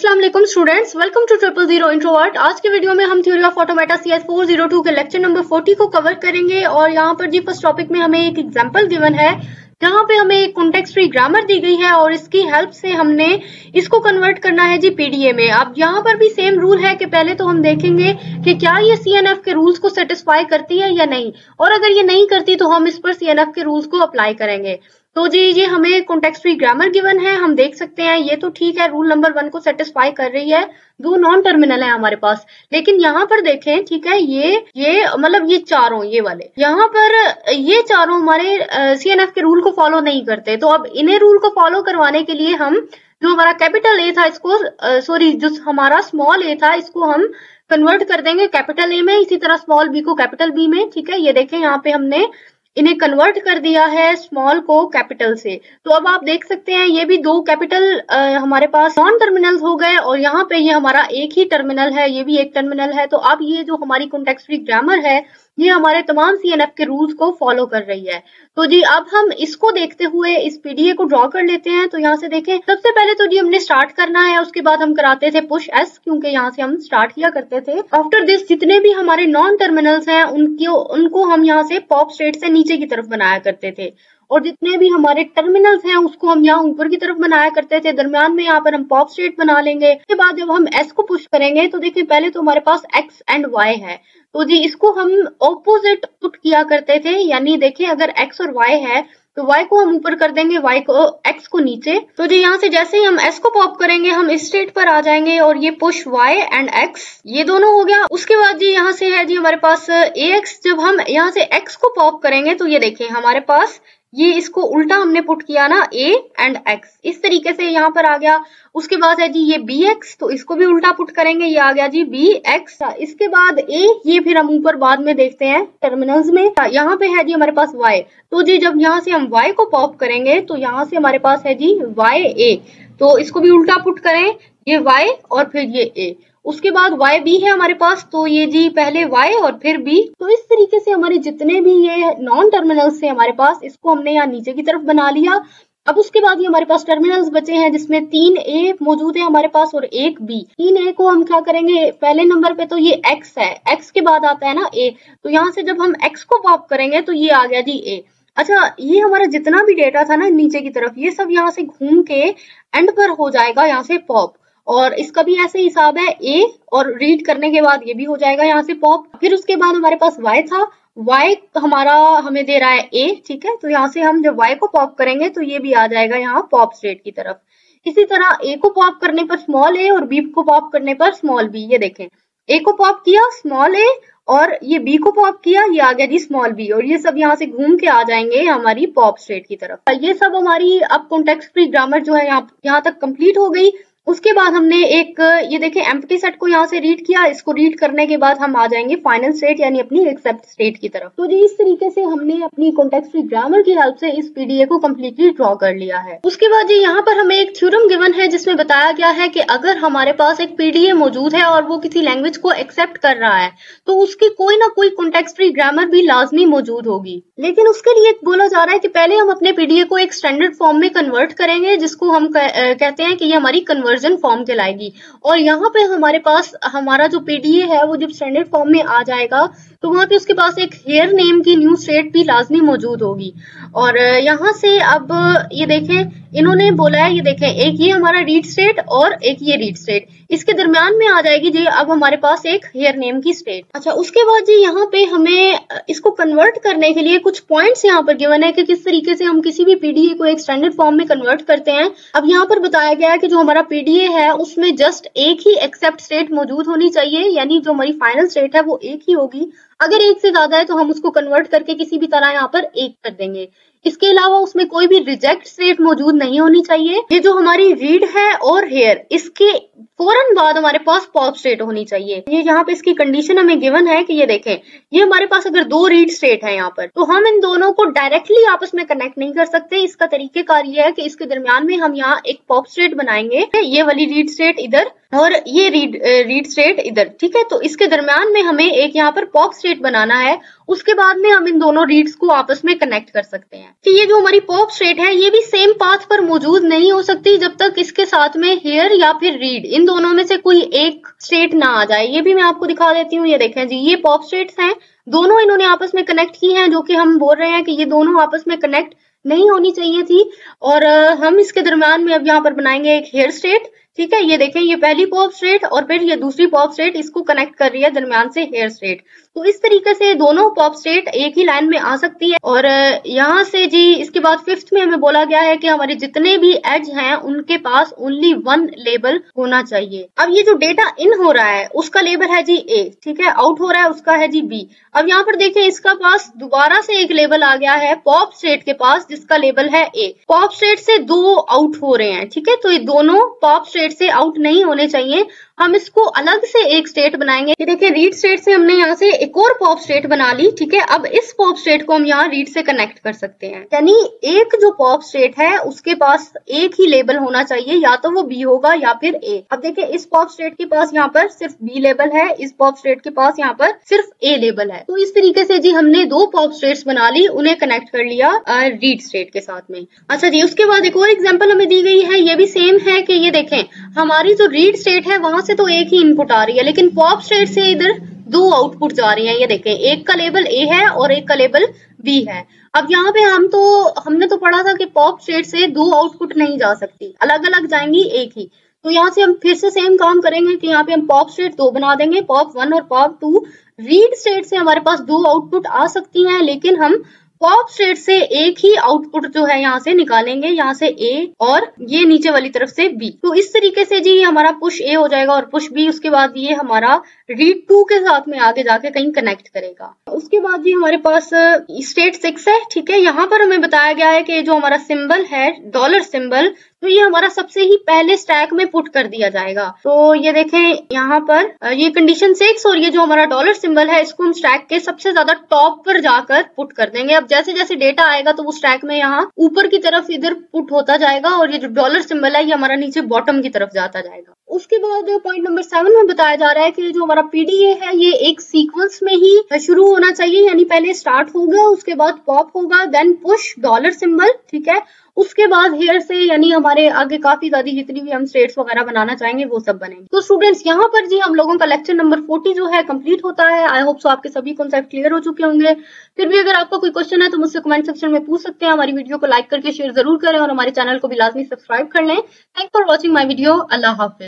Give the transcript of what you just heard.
अस्सलाम वालेकुम students, welcome to 000 introvert. आज के वीडियो में हम थ्योरी ऑफ ऑटोमेटा CS 402 के लेक्चर नंबर 40 को कवर करेंगे। और यहाँ पर जी फर्स्ट टॉपिक में हमें एक एग्जांपल गिवन है जहाँ पे हमें एक कॉन्टेक्स्ट फ्री ग्रामर दी गई है और इसकी हेल्प से हमने इसको कन्वर्ट करना है जी पीडीए में। अब यहाँ पर भी सेम रूल है कि पहले तो हम देखेंगे कि क्या ये सीएनएफ के रूल्स को सेटिस्फाई करती है या नहीं, और अगर ये नहीं करती तो हम इस पर सीएनएफ के रूल्स को अप्लाई करेंगे। तो जी ये हमें कॉन्टेक्स्ट फ्री ग्रामर गिवन है, हम देख सकते हैं ये तो ठीक है, रूल नंबर 1 को सेटिस्फाई कर रही है, दो नॉन टर्मिनल है हमारे पास। लेकिन यहाँ पर देखें, ठीक है, ये मतलब ये चारों, ये वाले यहाँ पर ये चारों हमारे सीएनएफ के रूल को फॉलो नहीं करते। तो अब इन्हें रूल को फॉलो करवाने के लिए हम जो हमारा कैपिटल ए था इसको जो हमारा स्मॉल ए था इसको हम कन्वर्ट कर देंगे कैपिटल ए में, इसी तरह स्मॉल बी को कैपिटल बी में। ठीक है, ये देखें यहाँ पे हमने इन्हें कन्वर्ट कर दिया है स्मॉल को कैपिटल से। तो अब आप देख सकते हैं ये भी दो कैपिटल हमारे पास नॉन टर्मिनल्स हो गए और यहाँ पे ये हमारा एक ही टर्मिनल है, ये भी एक टर्मिनल है। तो अब ये जो हमारी कॉन्टेक्स्ट फ्री ग्रामर है ये हमारे तमाम सीएनएफ के रूल्स को फॉलो कर रही है। तो जी अब हम इसको देखते हुए इस पीडीए को ड्रॉ कर लेते हैं। तो यहाँ से देखें, सबसे पहले तो जी हमने स्टार्ट करना है, उसके बाद हम कराते थे पुश एस, क्योंकि यहाँ से हम स्टार्ट किया करते थे। आफ्टर दिस जितने भी हमारे नॉन टर्मिनल्स हैं उनको हम यहाँ से पॉप स्टेट से नीचे की तरफ बनाया करते थे, और जितने भी हमारे टर्मिनल्स हैं उसको हम यहाँ ऊपर की तरफ बनाया करते थे। दरम्यान में यहाँ पर हम पॉप स्टेट बना लेंगे। उसके बाद जब हम एस को पुश करेंगे तो देखिए पहले तो हमारे पास एक्स एंड वाई है, तो जी इसको हम ऑपोजिट पुट किया करते थे, यानी देखिए अगर एक्स और वाई है तो y को हम ऊपर कर देंगे, x को नीचे। तो जी यहाँ से जैसे ही हम s को पॉप करेंगे हम इस स्टेट पर आ जाएंगे और ये पुश y एंड x ये दोनों हो गया। उसके बाद जी यहाँ से है जी हमारे पास ax, जब हम यहाँ से x को पॉप करेंगे तो ये देखिए हमारे पास ये इसको उल्टा हमने पुट किया ना, a एंड x, इस तरीके से यहाँ पर आ गया। उसके बाद है जी ये bx, तो इसको भी उल्टा पुट करेंगे, ये आ गया जी bx। इसके बाद a, ये फिर हम ऊपर बाद में देखते हैं टर्मिनल्स में। यहाँ पे है जी हमारे पास y, तो जी जब यहाँ से हम y को पॉप करेंगे तो यहाँ से हमारे पास है जी ya, तो इसको भी उल्टा पुट करें, ये y और फिर ये a। उसके बाद वाई बी है हमारे पास, तो ये जी पहले वाई और फिर बी। तो इस तरीके से हमारे जितने भी ये नॉन टर्मिनल्स थे हमारे पास, इसको हमने यहाँ नीचे की तरफ बना लिया। अब उसके बाद ये हमारे पास टर्मिनल्स बचे हैं जिसमें 3 ए मौजूद है हमारे पास और 1 बी। 3 ए को हम क्या करेंगे, पहले नंबर पे तो ये एक्स है, एक्स के बाद आता है ना ए, तो यहाँ से जब हम एक्स को पॉप करेंगे तो ये आ गया जी ए। अच्छा, ये हमारा जितना भी डेटा था ना नीचे की तरफ, ये सब यहाँ से घूम के एंड पर हो जाएगा यहाँ से पॉप, और इसका भी ऐसे हिसाब है, ए और रीड करने के बाद ये भी हो जाएगा यहाँ से पॉप। फिर उसके बाद हमारे पास y था, y हमारा हमें दे रहा है a, ठीक है, तो यहाँ से हम जब y को पॉप करेंगे तो ये भी आ जाएगा यहाँ पॉप स्टेट की तरफ। इसी तरह a को पॉप करने पर स्मॉल a और b को पॉप करने पर स्मॉल b, ये देखें a को पॉप किया स्मॉल a और ये b को पॉप किया, ये आ गया जी स्मॉल b, और ये सब यहाँ से घूम के आ जाएंगे हमारी पॉप स्टेट की तरफ। ये सब हमारी अब कॉन्टेक्स्ट फ्री ग्रामर जो है यहाँ तक कंप्लीट हो गई। उसके बाद हमने एक ये देखें एम्प्टी सेट को यहाँ से रीड किया, इसको रीड करने के बाद हम आ जाएंगे फाइनल स्टेट यानी अपनी एक्सेप्ट स्टेट की तरफ। तो जी इस तरीके से हमने अपनी कॉन्टेक्स्ट फ्री ग्रामर की हेल्प से इस पीडीए को कम्प्लीटली ड्रॉ कर लिया है। उसके बाद जी यहाँ पर हमें एक थ्योरम गिवन है जिसमें बताया गया है कि अगर हमारे पास एक पीडीए मौजूद है और वो किसी लैंग्वेज को एक्सेप्ट कर रहा है तो उसकी कोई ना कोई कॉन्टेक्स्ट फ्री ग्रामर भी लाजमी मौजूद होगी। लेकिन उसके लिए बोला जा रहा है कि पहले हम अपने पीडीए को एक स्टैंडर्ड फॉर्म में कन्वर्ट करेंगे, जिसको हम कहते हैं कि ये हमारी कन्वर्जन फॉर्म कहलाएगी। और यहाँ पे हमारे पास हमारा जो पीडीए है वो जब स्टैंडर्ड फॉर्म में आ जाएगा तो वहां पे उसके पास एक हेयर नेम की न्यू स्टेट भी लाजमी मौजूद होगी। और यहाँ से अब ये देखें इन्होंने बोला है, ये देखें एक ये हमारा रीड स्टेट और एक ये रीड स्टेट, इसके दरम्यान में आ जाएगी जी अब हमारे पास एक हेयर नेम की स्टेट। अच्छा, उसके बाद जी यहाँ पे हमें इसको कन्वर्ट करने के लिए कुछ पॉइंट्स यहाँ पर गिवन है कि किस तरीके से हम किसी भी पीडीए को एक स्टैंडर्ड फॉर्म में कन्वर्ट करते हैं। अब यहाँ पर बताया गया है कि जो हमारा पीडीए है उसमें जस्ट एक ही एक्सेप्ट स्टेट मौजूद होनी चाहिए, यानी जो हमारी फाइनल स्टेट है वो एक ही होगी। अगर एक से ज्यादा है तो हम उसको कन्वर्ट करके किसी भी तरह यहाँ पर एक कर देंगे। इसके अलावा उसमें कोई भी रिजेक्ट स्टेट मौजूद नहीं होनी चाहिए। ये जो हमारी रीड है और हेयर, इसके फौरन बाद हमारे पास पॉप स्टेट होनी चाहिए। ये यहाँ पे इसकी कंडीशन हमें गिवन है कि ये देखें ये हमारे पास अगर दो रीड स्टेट है यहाँ पर, तो हम इन दोनों को डायरेक्टली आपस में कनेक्ट नहीं कर सकते। इसका तरीकेकार ये है कि इसके दरमियान में हम यहाँ एक पॉप स्टेट बनाएंगे, ये वाली रीड स्टेट इधर और ये रीड स्टेट इधर, ठीक है। तो इसके दरम्यान में हमें एक यहाँ पर पॉप स्टेट बनाना है, उसके बाद में हम इन दोनों रीड्स को आपस में कनेक्ट कर सकते हैं। कि ये जो हमारी पॉप स्टेट है ये भी सेम पाथ पर मौजूद नहीं हो सकती जब तक इसके साथ में हेयर या फिर रीड, इन दोनों में से कोई एक स्टेट ना आ जाए। ये भी मैं आपको दिखा देती हूँ। ये देखें जी, ये पॉप स्टेट्स हैं, दोनों इन्होंने आपस में कनेक्ट की हैं, जो कि हम बोल रहे हैं कि ये दोनों आपस में कनेक्ट नहीं होनी चाहिए थी। और हम इसके दरम्यान में अब यहाँ पर बनाएंगे एक हेयर स्टेट, ठीक है। ये देखें, ये पहली पॉप स्टेट और फिर ये दूसरी पॉप स्टेट इसको कनेक्ट कर रही है दरम्यान से हेयर स्टेट। तो इस तरीके से दोनों पॉप स्टेट एक ही लाइन में आ सकती है। और यहाँ से जी इसके बाद फिफ्थ में हमें बोला गया है कि हमारे जितने भी एज हैं उनके पास ओनली वन लेबल होना चाहिए। अब ये जो डेटा इन हो रहा है उसका लेबल है जी ए, ठीक है। आउट हो रहा है उसका है जी बी। अब यहाँ पर देखें, इसका पास दोबारा से एक लेबल आ गया है पॉप स्टेट के पास जिसका लेबल है ए। पॉप स्टेट से दो आउट हो रहे हैं, ठीक है। तो ये दोनों पॉप स्टेट से आउट नहीं होने चाहिए, हम इसको अलग से एक स्टेट बनाएंगे। ये देखिए, रीड स्टेट से हमने यहाँ से एक और पॉप स्टेट बना ली, ठीक है। अब इस पॉप स्टेट को हम यहाँ रीड से कनेक्ट कर सकते हैं, यानी एक जो पॉप स्टेट है उसके पास एक ही लेबल होना चाहिए, या तो वो बी होगा या फिर ए। अब देखिए, इस पॉप स्टेट के पास यहाँ पर सिर्फ बी लेबल है, इस पॉप स्टेट के पास यहाँ पर सिर्फ ए लेबल है। तो इस तरीके से जी हमने दो पॉप स्टेट्स बना ली, उन्हें कनेक्ट कर लिया रीड स्टेट के साथ में। अच्छा जी, उसके बाद एक और एग्जाम्पल हमें दी गई है, ये भी सेम है कि ये देखें, हमारी जो रीड स्टेट है वहां से तो एक ही इनपुट आ रही है, लेकिन पॉप स्टेट से इधर दो आउटपुट जा रही हैं। ये देखें, एक का लेबल ए है और एक का लेबल बी है। अब यहाँ पे हमने तो पढ़ा था कि पॉप स्टेट से दो आउटपुट नहीं जा सकती, अलग अलग जाएंगी एक ही। तो यहाँ से हम फिर से सेम काम करेंगे कि यहाँ पे हम पॉप स्टेट दो बना देंगे, पॉप 1 और पॉप 2। रीड स्टेट से हमारे पास दो आउटपुट आ सकती हैं, लेकिन हम पॉप स्टेट से एक ही आउटपुट जो है यहाँ से निकालेंगे, यहाँ से ए और ये नीचे वाली तरफ से बी। तो इस तरीके से जी हमारा पुश ए हो जाएगा और पुश बी, उसके बाद ये हमारा रीड 2 के साथ में आगे जाके कहीं कनेक्ट करेगा। उसके बाद जी हमारे पास स्टेट 6 है, ठीक है। यहाँ पर हमें बताया गया है कि जो हमारा सिंबल है डॉलर सिंबल, तो ये हमारा सबसे ही पहले स्टैक में पुट कर दिया जाएगा। तो ये देखें, यहाँ पर ये कंडीशन 6 और ये जो हमारा डॉलर सिंबल है इसको हम स्टैक के सबसे ज्यादा टॉप पर जाकर पुट कर देंगे। अब जैसे जैसे डेटा आएगा तो वो स्टैक में यहाँ ऊपर की तरफ इधर पुट होता जाएगा और ये जो डॉलर सिंबल है ये हमारा नीचे बॉटम की तरफ जाता जाएगा। उसके बाद पॉइंट नंबर 7 में बताया जा रहा है कि जो हमारा पीडीए है ये एक सीक्वेंस में ही शुरू होना चाहिए, यानी पहले स्टार्ट होगा, उसके बाद पॉप होगा, देन पुश डॉलर सिंबल, ठीक है। उसके बाद हेयर से, यानी हमारे आगे काफी ज्यादा जितनी भी हम स्टेट्स वगैरह बनाना चाहेंगे वो सब बनेंगे। तो स्टूडेंट्स, यहाँ पर जी हम लोगों का लेक्चर नंबर 40 जो है कंप्लीट होता है। आई होप सो आपके सभी कॉन्सेप्ट क्लियर हो चुके होंगे। फिर भी अगर आपका कोई क्वेश्चन है तो मुझसे कमेंट सेक्शन में पूछ सकते हैं। हमारी वीडियो को लाइक करके शेयर जरूर करें और हमारे चैनल को भी लाजमी सब्सक्राइब कर लें। Thanks for watching my video. Allah Hafiz.